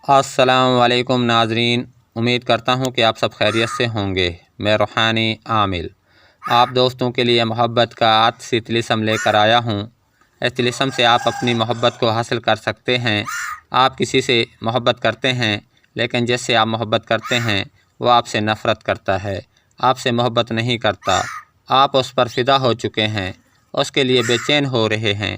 السلام علیکم ناظرین، امید کرتا ہوں کہ آپ سب خیریت سے ہوں گے۔ میں روحانی عامل آپ دوستوں کے لیے محبت کا عطسی طلسم لے کر آیا ہوں۔ اس طلسم سے آپ اپنی محبت کو حاصل کر سکتے ہیں۔ آپ کسی سے محبت کرتے ہیں لیکن جس سے آپ محبت کرتے ہیں وہ آپ سے نفرت کرتا ہے، آپ سے محبت نہیں کرتا، آپ اس پر فدا ہو چکے ہیں، اس کے لیے بے چین ہو رہے ہیں۔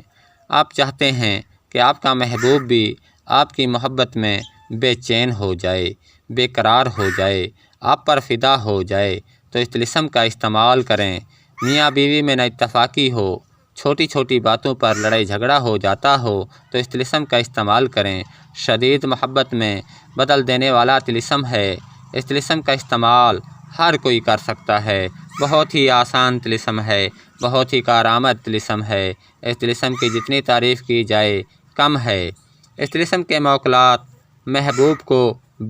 آپ چاہتے ہیں کہ آپ کا محبوب بھی آپ کی محبت میں بے چین ہو جائے، بے قرار ہو جائے، آپ پر فدا ہو جائے، تو اس طلسم کا استعمال کریں۔ میاں بیوی میں نہ اتفاقی ہو، چھوٹی چھوٹی باتوں پر لڑائی جھگڑا ہو جاتا ہو تو اس طلسم کا استعمال کریں۔ شدید محبت میں بدل دینے والا طلسم ہے۔ اس طلسم کا استعمال ہر کوئی کر سکتا ہے۔ بہت ہی آسان طلسم ہے، بہت ہی کارآمد طلسم ہے۔ اس طلسم کی جتنی تعریف کی جائے کم ہے۔ اس طلسم کے موکلات محبوب کو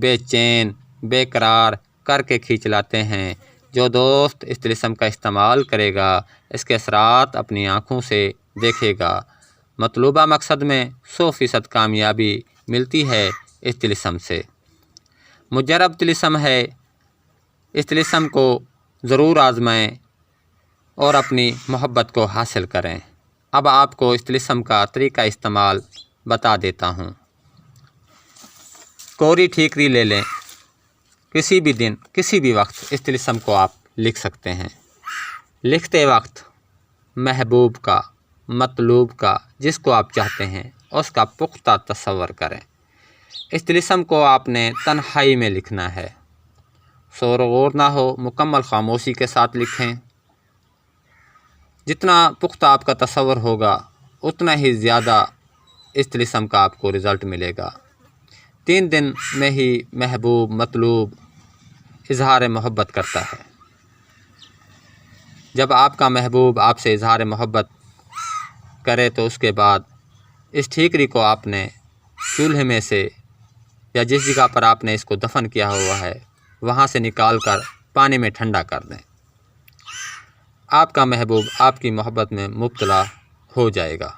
بے چین، بے قرار کر کے کھینچ لاتے ہیں۔ جو دوست اس طلسم کا استعمال کرے گا اس کے اثرات اپنی آنکھوں سے دیکھے گا۔ مطلوبہ مقصد میں 100% کامیابی ملتی ہے اس طلسم سے۔ مجرب طلسم ہے، اس طلسم کو ضرور آزمائیں اور اپنی محبت کو حاصل کریں۔ اب آپ کو اس طلسم کا طریقہ استعمال بتا دیتا ہوں۔ کوری ٹھیکری لے لیں، کسی بھی دن کسی بھی وقت اس طلسم کو آپ لکھ سکتے ہیں۔ لکھتے وقت محبوب کا، مطلوب کا، جس کو آپ چاہتے ہیں اس کا پختہ تصور کریں۔ اس طلسم کو آپ نے تنہائی میں لکھنا ہے، شور و غور نہ ہو، مکمل خاموشی کے ساتھ لکھیں۔ جتنا پختہ آپ کا تصور ہوگا اتنا ہی زیادہ اس طلسم کا آپ کو رزلٹ ملے گا۔ 3 دن میں ہی محبوب، مطلوب اظہار محبت کرتا ہے۔ جب آپ کا محبوب آپ سے اظہار محبت کرے تو اس کے بعد اس ٹھیکری کو آپ نے چولہے میں سے یا جس جگہ پر آپ نے اس کو دفن کیا ہوا ہے وہاں سے نکال کر پانی میں ٹھنڈا کر دیں۔ آپ کا محبوب آپ کی محبت میں مبتلا ہو جائے گا۔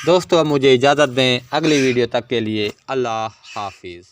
دوستو اب مجھے اجازت دیں، اگلی ویڈیو تک کے لیے اللہ حافظ۔